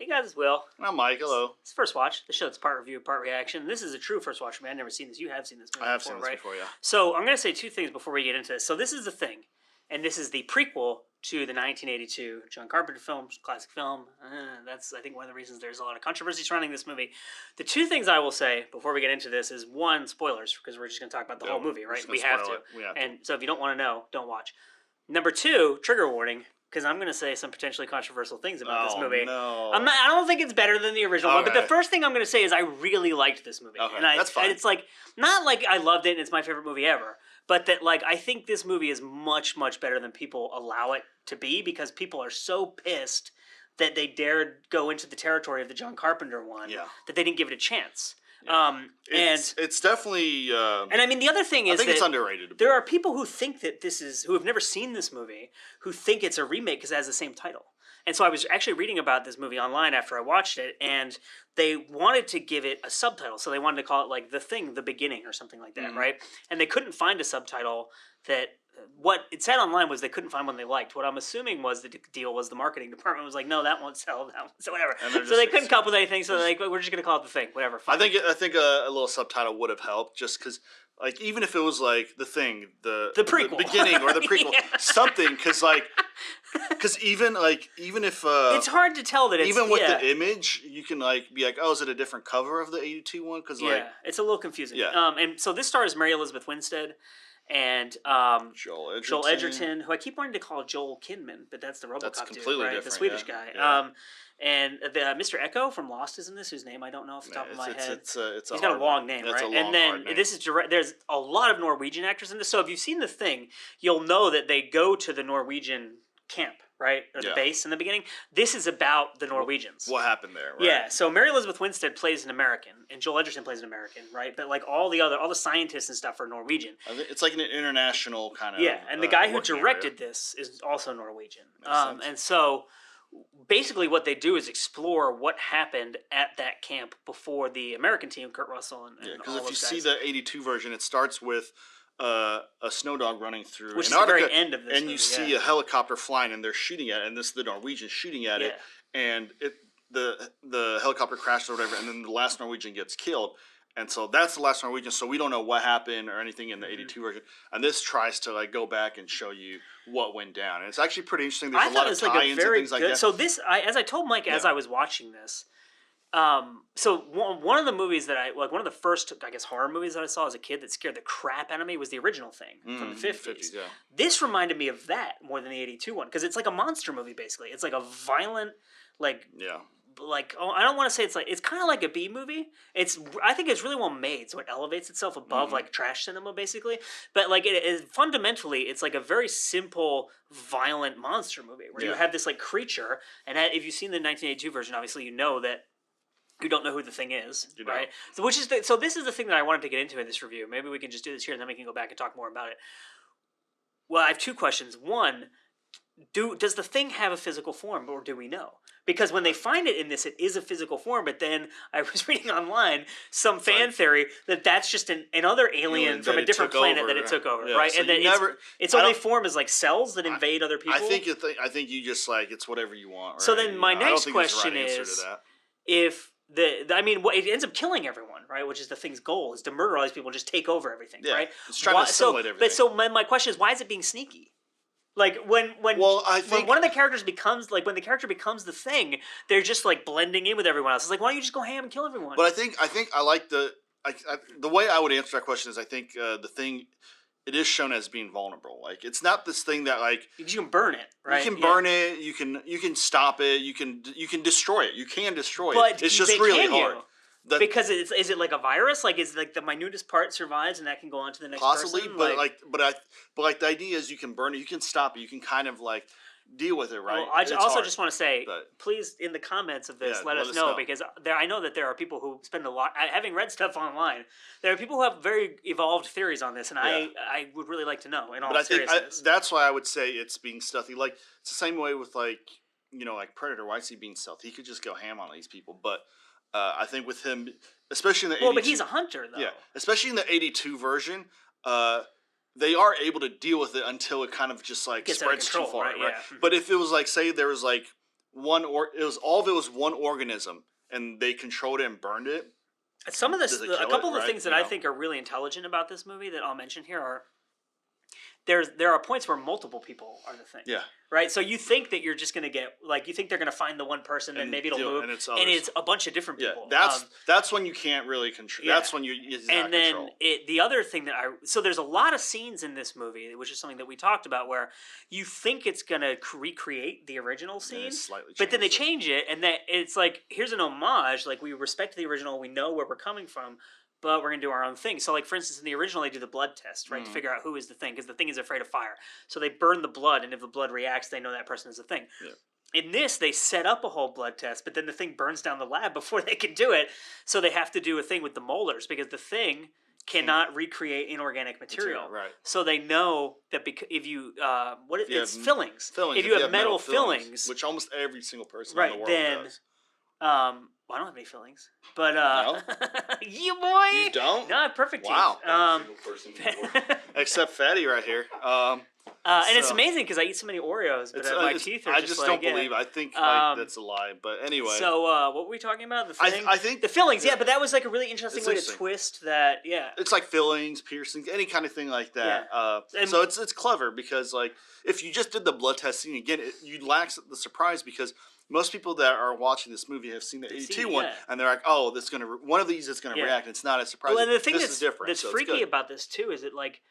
Hey guys, it's Will. I'm Mike. Hello. It's First Watch, the show that's part review, part reaction. This is a true First Watch for me. I've never seen this. You have seen this movie I have before, seen this right? before, yeah. So I'm going to say two things before we get into this. So this is the thing, and this is the prequel to the 1982 John Carpenter film, classic film. That's, I think, one of the reasons there's a lot of controversy surrounding this movie. The two things I will say before we get into this is, one, spoilers, because we're just going to talk about the whole movie, right? We have to. And so if you don't want to know, don't watch. Number two, trigger warning, because I'm going to say some potentially controversial things about this movie. No. I don't think it's better than the original one, but the first thing I'm going to say is I really liked this movie. Okay, and that's fine. And it's like, not like I loved it and it's my favorite movie ever, but that like I think this movie is much, much better than people allow it to be, because people are so pissed that they dared go into the territory of the John Carpenter one, that they didn't give it a chance. Yeah. It's definitely and I mean the other thing is I think it's underrated. There are people who think that who have never seen this movie, who think it's a remake because it has the same title. And so I was actually reading about this movie online after I watched it, and they wanted to give it a subtitle. So they wanted to call it like The Thing, The Beginning, or something like that, right? And they couldn't find a subtitle that. What it said online was they couldn't find one they liked. What I'm assuming was the deal was the marketing department was like, no, that won't sell, that won't, so whatever. So they couldn't come up with anything. So they're like, we're just gonna call it The Thing, whatever. Fine. I think a little subtitle would have helped, just because, like, even if it was like The Thing, the prequel, the beginning, or the prequel, something, because even if it's hard to tell that it's even with the image, you can like be like, oh, is it a different cover of the 82 one? Because it's a little confusing. Yeah. And so this stars Mary Elizabeth Winstead and Joel Edgerton, who I keep wanting to call Joel Kinnaman, but that's the RoboCop dude, right? The Swedish guy. Yeah. And the Mr. Echo from Lost is in this, whose name I don't know off the top of my head. He's got a long name, right? And then this is there's a lot of Norwegian actors in this. So if you've seen The Thing, you'll know that they go to the Norwegian camp, right, or the base in the beginning. This is about the Norwegians. What happened there? Right? Yeah. So Mary Elizabeth Winstead plays an American, and Joel Edgerton plays an American, right? But like all the scientists and stuff are Norwegian. I think it's like an international kind of and the guy who directed this is also Norwegian. And so basically what they do is explore what happened at that camp before the American team, Kurt Russell and because if you see the 82 version, it starts with a snow dog running through Which Antarctica, is the very end of this and you see a helicopter flying, and they're shooting at it, and this is the Norwegians shooting at it, and the helicopter crashes or whatever, and then the last Norwegian gets killed. And so that's the last Norwegian, so we don't know what happened or anything in the 82 version. And this tries to like go back and show you what went down. And it's actually pretty interesting. There's a lot of tie-ins and things like that. So this, as I told Mike as I was watching this, so one of the movies that one of the first, I guess, horror movies that I saw as a kid that scared the crap out of me was the original Thing from the 50s. This reminded me of that more than the 82 one, because it's like a monster movie, basically. It's like a violent, I don't want to say it's kind of like a B movie. I think it's really well made, so it elevates itself above like trash cinema, basically. But like it is fundamentally, it's like a very simple, violent monster movie where you have this like creature, and if you've seen the 1982 version, obviously you know that you don't know who the Thing is, right? So so this is the thing that I wanted to get into in this review. Maybe we can just do this here, and then we can go back and talk more about it. Well, I have two questions. One, does the Thing have a physical form, or do we know? Because when they find it in this, it is a physical form, but then I was reading online some fan theory that that's just another alien from a different planet that it took over, right? So and then its only form is like cells that invade other people. I think you just like, it's whatever you want. Right? So then my next question is, if it ends up killing everyone, right? Which is the Thing's goal, is to murder all these people, just take over everything, right? It's trying to assimilate everything. But so my question is, why is it being sneaky? Like when one of the characters becomes when the character becomes the Thing, they're just like blending in with everyone else. It's like, why don't you just go ham and kill everyone? But I think I like the way I would answer that question is, I think the Thing, it is shown as being vulnerable. Like, it's not this thing that like you can burn it, right? You can burn it. You can stop it. You can destroy it. You can destroy it. But it's just really hard. Because is it like a virus? Like, is it like the minutest part survives and that can go on to the next possibly, person? but the idea is you can burn it, you can stop it, you can kind of like deal with it, right? Well, I also just want to say, please, in the comments of this, let us know, because I know that there are people who spend a lot, having read stuff online, there are people who have very evolved theories on this, and I would really like to know, in all seriousness. I think that's why I would say it's being stealthy. Like, it's the same way with like Predator. Why is he being stealthy? He could just go ham on these people, but I think with him, especially in the 82, but he's a hunter, though. Yeah, especially in the 82 version, they are able to deal with it until it kind of just like spreads too far, right? Yeah. But if it was like, say there was like it was all of it was one organism, and they controlled it and burned it. Some of this, a couple of the right? things that I think are really intelligent about this movie that I'll mention here are there are points where multiple people are the thing. Yeah. Right? So you think that you're just going to get, like, you think they're going to find the one person and maybe it'll move. And it's a bunch of different people. That's when you can't really control. Yeah. That's when it's not control. The other thing that so there's a lot of scenes in this movie, which is something that we talked about, where you think it's going to recreate the original scene, but then they change it, and that it's like, here's an homage, like, we respect the original, we know where we're coming from, but we're going to do our own thing. So, like, for instance, in the original, they do the blood test, right, to figure out who is the thing, because the thing is afraid of fire. So they burn the blood, and if the blood reacts, they know that person is the thing. Yeah. In this, they set up a whole blood test, but then the thing burns down the lab before they can do it, so they have to do a thing with the molars, because the thing cannot recreate inorganic material. Right. So they know that if you, it's fillings. If you have metal fillings, which almost every single person in the world does. Well, I don't have any fillings, but no? you boy, you don't? No, I have perfect teeth. Wow, except Fatty right here. And it's amazing because I eat so many Oreos, but my teeth are I just don't believe. I think that's a lie. But anyway. So what were we talking about? The thing? I think the fillings. Yeah, but that was like a really interesting way to twist that. Yeah. It's like fillings, piercings, any kind of thing like that. Yeah. So it's clever because, like, if you just did the blood testing again, you lack the surprise because most people that are watching this movie have seen the 82 one, and they're like, "Oh, one of these is going to react." And it's not as surprising. Well, and the thing is different. That's freaky about this too is that, like,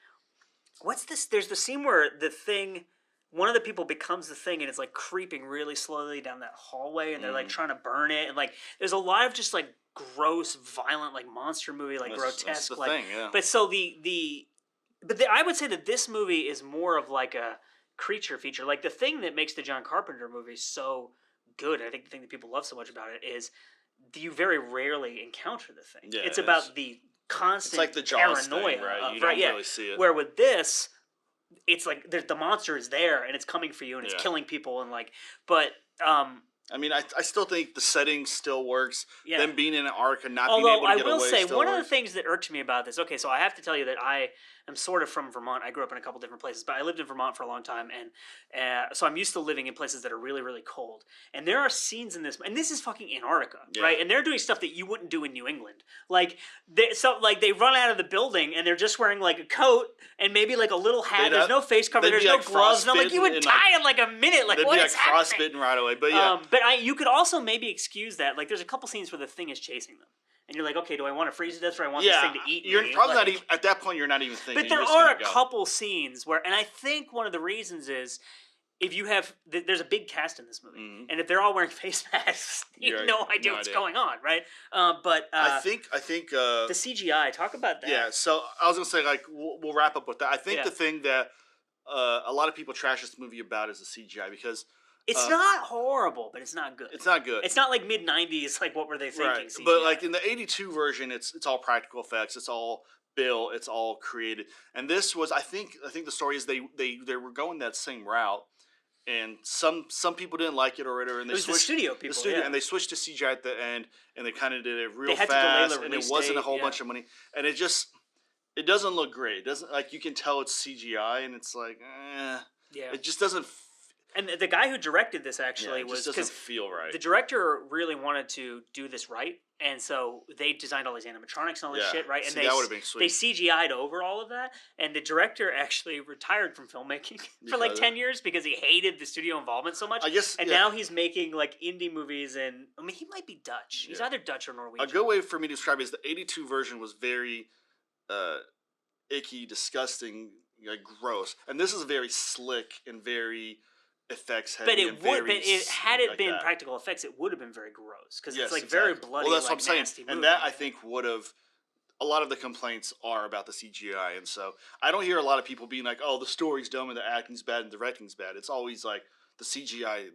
what's this? There's the scene where the thing, one of the people becomes the thing, and it's like creeping really slowly down that hallway, and they're like trying to burn it, and like there's a lot of just like gross, violent, like monster movie, like grotesque, that's the like. Thing, yeah. But so I would say that this movie is more of like a creature feature. Like the thing that makes the John Carpenter movies so good, I think the thing that people love so much about it is you very rarely encounter the thing. Yeah, it's about the constant it's like the Jaws paranoia, thing, right? You don't really see it. Where with this, it's like the monster is there and it's coming for you and it's killing people and like, but I mean, I still think the setting still works. Yeah. Them being in an ark and not being able to get away. Although I will say, one of the things that irked me about this, okay, so I have to tell you that I am sort of from Vermont. I grew up in a couple different places, but I lived in Vermont for a long time, and so I'm used to living in places that are really, really cold. And there are scenes in this, and this is fucking Antarctica, right? And they're doing stuff that you wouldn't do in New England. Like, they run out of the building, and they're just wearing, like, a coat and maybe, like, a little hat. There's no face cover. There's no gloves. And I'm like, you would die in, like, a minute. Like, what is happening? Frostbitten right away, but yeah. But you could also maybe excuse that. Like, there's a couple scenes where the thing is chasing them. And you're like, okay, do I want to freeze to death or I want this thing to eat me? You're probably not even, at that point, you're not even thinking. But there are a couple scenes where, and I think one of the reasons is, if you have, there's a big cast in this movie, and if they're all wearing face masks, you have no idea what's going on, right? But I think the CGI. Talk about that. Yeah, so I was gonna say, like, we'll wrap up with that. I think the thing that a lot of people trash this movie about is the CGI because it's not horrible, but it's not good. It's not good. It's not like mid-90s. Like, what were they thinking? Right. CGI. But like in the '82 version, it's all practical effects. It's all built. It's all created. And this was, I think the story is they were going that same route. And some people didn't like it or whatever, and they switched the studio people. And they switched to CGI at the end, and they kind of did it real fast, and it wasn't a whole bunch of money, and it doesn't look great. It doesn't, like, you can tell it's CGI, and it's like, it just doesn't. And the guy who directed this actually was doesn't feel right. The director really wanted to do this right, and so they designed all these animatronics and all this shit, right? And that would have been sweet. They CGI'd over all of that, and the director actually retired from filmmaking for like 10 years because he hated the studio involvement so much. I guess, and now he's making like indie movies, and I mean, he might be Dutch. He's either Dutch or Norwegian. A good way for me to describe it is the '82 version was very icky, disgusting, like, gross, and this is very slick and very effects heavy. But had it been practical effects, it would have been very gross because it's like very bloody. Well, that's like, what I'm nasty saying, movie. and that I think would have. A lot of the complaints are about the CGI, and so I don't hear a lot of people being like, "Oh, the story's dumb and the acting's bad and the directing's bad." It's always like the CGI.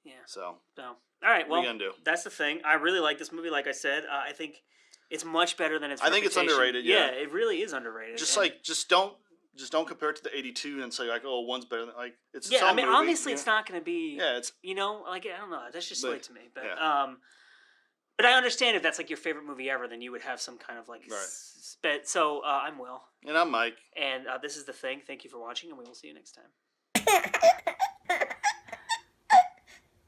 Yeah. So. All right. Well, what are you gonna do? That's the thing. I really like this movie. Like I said, I think it's much better than its. I think it's underrated. Yeah, it really is underrated. Just don't compare it to the '82 and say, like, oh, one's better than, like, it's its I own mean, movie. Obviously it's not going to be. Yeah, it's, you know, like, I don't know. That's just silly to me. But but I understand if that's like your favorite movie ever, then you would have some kind of like. Right. So I'm Will. And I'm Mike. And this is The Thing. Thank you for watching, and we will see you next time.